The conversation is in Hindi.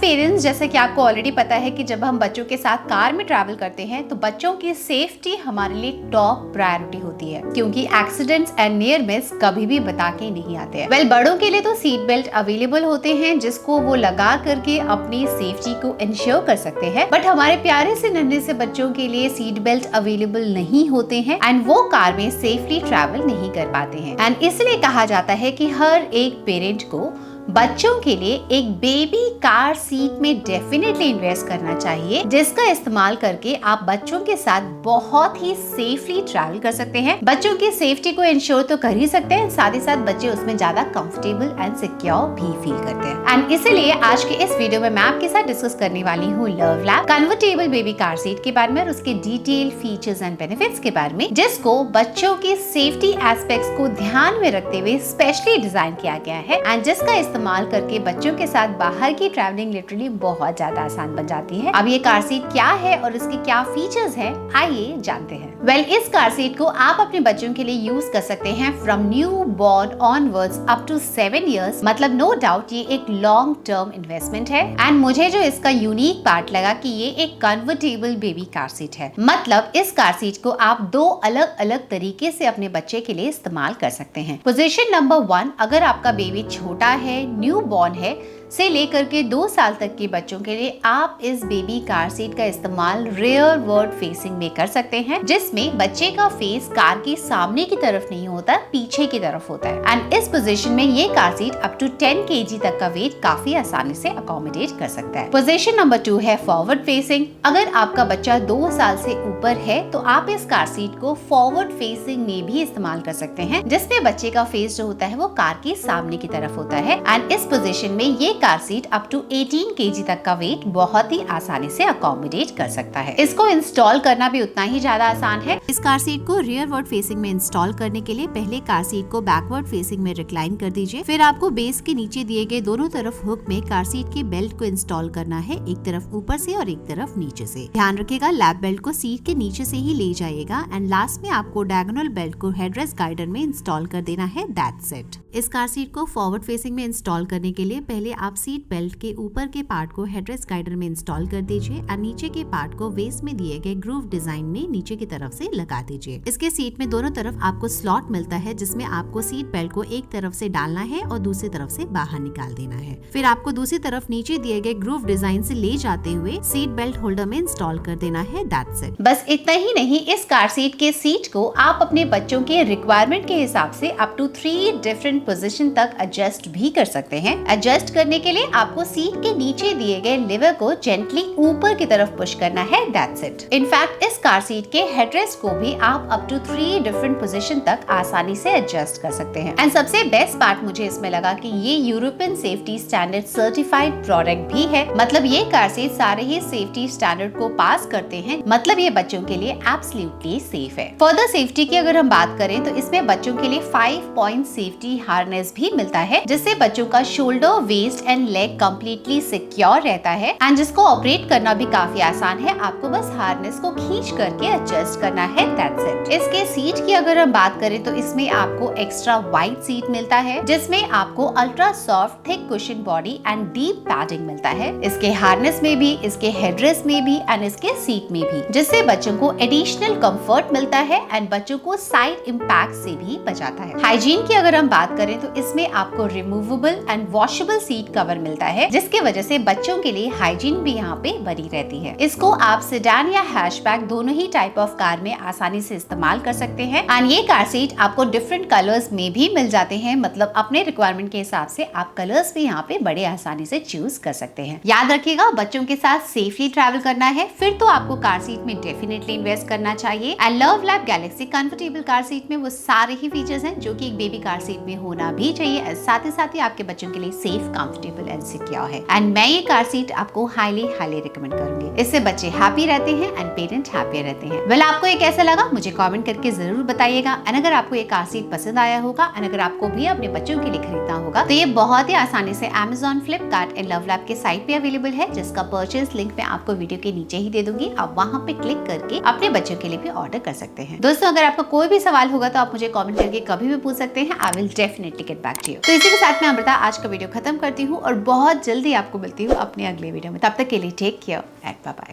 पेरेंट्स, जैसे कि आपको ऑलरेडी पता है कि जब हम बच्चों के साथ कार में ट्रैवल करते हैं तो बच्चों की सेफ्टी हमारे लिए टॉप प्रायोरिटी होती है, क्योंकि एक्सीडेंट्स एंड नियर मिस कभी भी बता के नहीं आते हैं। वेल, बड़ों के लिए तो सीट बेल्ट अवेलेबल होते हैं जिसको वो लगा करके अपनी सेफ्टी को इंश्योर कर सकते हैं, बट हमारे प्यारे से नन्हे से बच्चों के लिए सीट बेल्ट अवेलेबल नहीं होते हैं एंड वो कार में सेफली ट्रैवल नहीं कर पाते हैं। एंड इसलिए कहा जाता है कि हर एक पेरेंट को बच्चों के लिए एक बेबी कार सीट में डेफिनेटली इन्वेस्ट करना चाहिए, जिसका इस्तेमाल करके आप बच्चों के साथ बहुत ही सेफली ट्रैवल कर सकते हैं। बच्चों की सेफ्टी को इंश्योर तो कर ही सकते हैं, साथ ही साथ बच्चे उसमें ज्यादा कंफर्टेबल एंड सिक्योर भी फील करते हैं। एंड इसीलिए आज के इस वीडियो में मैं आपके साथ डिस्कस करने वाली हूँ love lab convertible baby car seat के बारे में और उसके डिटेल फीचर्स एंड बेनिफिट्स के बारे में, जिसको बच्चों के सेफ्टी एस्पेक्ट्स को ध्यान में रखते हुए स्पेशली डिजाइन किया गया है एंड जिसका इस्तेमाल करके बच्चों के साथ बाहर की ट्रैवलिंग लिटरली बहुत ज्यादा आसान बन जाती है। अब ये कार सीट क्या है और इसके क्या फीचर्स हैं, आइए जानते हैं। वेल, इस कार सीट को आप अपने बच्चों के लिए यूज कर सकते हैं from newborn onwards up to 7 years. मतलब नो डाउट ये एक लॉन्ग टर्म इन्वेस्टमेंट है एंड मुझे जो इसका यूनिक पार्ट लगा कि ये एक कन्वर्टेबल बेबी कार सीट है। मतलब इस कार सीट को आप दो अलग अलग तरीके से अपने बच्चे के लिए इस्तेमाल कर सकते हैं। पोजीशन नंबर 1, अगर आपका बेबी छोटा है, न्यू बॉर्न है, से लेकर के 2 साल तक के बच्चों के लिए आप इस बेबी कार सीट का इस्तेमाल रियर वर्ड फेसिंग में कर सकते हैं, जिसमें बच्चे का फेस कार की सामने की तरफ नहीं होता, पीछे की तरफ होता है। एंड इस पोजीशन में ये car seat up to 10 kg तक का वेट काफी आसानी से अकोमोडेट कर सकता है। पोजीशन नंबर 2 है फॉरवर्ड फेसिंग। अगर आपका बच्चा 2 साल से ऊपर है तो आप इस कार सीट को फॉरवर्ड फेसिंग में भी इस्तेमाल कर सकते हैं, जिसमें बच्चे का फेस जो होता है वो कार की सामने की तरफ होता है। एंड इस पोजीशन में ये car seat up to 18 kg तक का वेट बहुत ही आसानी से अकोमोडेट कर सकता है। इसको इंस्टॉल करना भी उतना ही ज्यादा आसान है। इस कार सीट को रियर वर्ड फेसिंग में इंस्टॉल करने के लिए पहले कार सीट को बैकवर्ड फेसिंग में रिक्लाइन कर दीजिए। फिर आपको बेस के नीचे दिए गए दोनों तरफ हुक में कार सीट के बेल्ट को इंस्टॉल करना है, एक तरफ ऊपर से और एक तरफ नीचे से। ध्यान रखिएगा लैप बेल्ट को सीट के नीचे से ही ले जाइएगा एंड लास्ट में आपको डायगोनल बेल्ट को हेडरेस्ट गाइडर में इंस्टॉल कर देना है। That's it. इस कार सीट को फॉरवर्ड फेसिंग में इंस्टॉल करने के लिए पहले आप सीट बेल्ट के ऊपर के पार्ट को हेडरेस्ट गाइडर में इंस्टॉल कर दीजिए और नीचे के पार्ट को वेस्ट में दिए गए ग्रूव डिजाइन में नीचे की तरफ से लगा दीजिए। इसके सीट में दोनों तरफ आपको स्लॉट मिलता है, जिसमें आपको सीट बेल्ट को एक तरफ से डालना है और दूसरी तरफ से बाहर निकाल देना है। फिर आपको दूसरी तरफ नीचे दिए गए ग्रूव डिजाइन से ले जाते हुए सीट बेल्ट होल्डर में इंस्टॉल कर देना है। That's it. बस इतना ही नहीं, इस कार सीट के सीट को आप अपने बच्चों के रिक्वायरमेंट के हिसाब से अप टू 3 डिफरेंट पोजीशन तक एडजस्ट भी कर सकते हैं। एडजस्ट करने के लिए आपको सीट के नीचे दिए गए लिवर को जेंटली ऊपर की तरफ पुश करना है। That's it. इनफैक्ट इस कार सीट के हेडरेस्ट को भी आप अप टू 3 डिफरेंट पोजीशन तक आसानी से एडजस्ट कर सकते हैं। एंड सबसे बेस्ट पार्ट मुझे इसमें लगा कि ये European safety standard certified product भी है। मतलब ये कार सीट सारे ही सेफ्टी स्टैंडर्ड को पास करते हैं। मतलब ये बच्चों के लिए एब्सोल्युटली सेफ है। फर्दर सेफ्टी की अगर हम बात करें तो इसमें बच्चों के लिए 5 पॉइंट सेफ्टी हार्नेस भी मिलता है, जिससे बच्चों का shoulder, waist and leg completely secure रहता है एंड जिसको ऑपरेट करना भी काफी आसान है। आपको बस हार्नेस को खींच करके एडजस्ट करना है। That's it. इसके सीट की अगर हम बात करें तो इसमें आपको एक्स्ट्रा वाइड सीट मिलता है, जिसमें आपको ultra soft thick cushion body and deep padding मिलता है। इसके हार्नेस में भी, इसके हेडरेस्ट में भी एंड इसके सीट में भी, जिससे बच्चों को एडिशनल कंफर्ट मिलता है एंड बच्चों को साइड इम्पैक्ट से भी बचाता है। हाइजीन की अगर हम बात करें तो इसमें आपको removable and washable seat cover मिलता है, जिसके वजह से बच्चों के लिए हाइजीन भी यहाँ पे बनी रहती है। इसको आप सेडान या हैचबैक दोनों ही टाइप ऑफ कार में आसानी से इस्तेमाल कर सकते हैं एंड ये कार सीट आपको डिफरेंट कलर्स में भी मिल जाते हैं। मतलब अपने रिक्वायरमेंट के हिसाब से आप कलर्स भी यहाँ पे बड़े आसानी से चूज कर सकते हैं। याद रखिएगा, बच्चों के साथ सेफली ट्रैवल करना है फिर तो आपको कार सीट में डेफिनेटली इन्वेस्ट करना चाहिए। And love lab Galaxy comfortable car seat में वो सारे ही फीचर्स हैं जो कि एक बेबी कार सीट में होना भी चाहिए। साथ ही आपके बच्चों के लिए सेफ, कंफर्टेबल एंड सिक्योर है। एंड मैं ये कार सीट आपको हाईली रिकमेंड करूंगी। इससे बच्चे हैप्पी रहते हैं एंड पेरेंट हैप्पी रहते हैं। वेल, आपको ये कैसा लगा मुझे कमेंट करके जरूर बताइएगा। एंड अगर आपको ये कार सीट पसंद आया होगा एंड अगर आपको भी अपने बच्चों के लिए खरीदना होगा तो ये बहुत ही आसानी से Amazon, Flipkart and love lab के साइट पे अवेलेबल है, जिसका परचेज लिंक मैं आपको वीडियो के नीचे ही दे दूंगी। आप वहाँ पे क्लिक करके अपने बच्चों के लिए भी ऑर्डर कर सकते हैं। दोस्तों, अगर आपका कोई भी सवाल होगा तो आप मुझे कमेंट करके कभी भी पूछ सकते हैं। I will definitely definitely get back to you. तो इसी के साथ मैं अमृता आज का वीडियो खत्म करती हूँ और बहुत जल्दी आपको मिलती हूँ अपने अगले वीडियो में। तब तक के लिए take care and bye bye.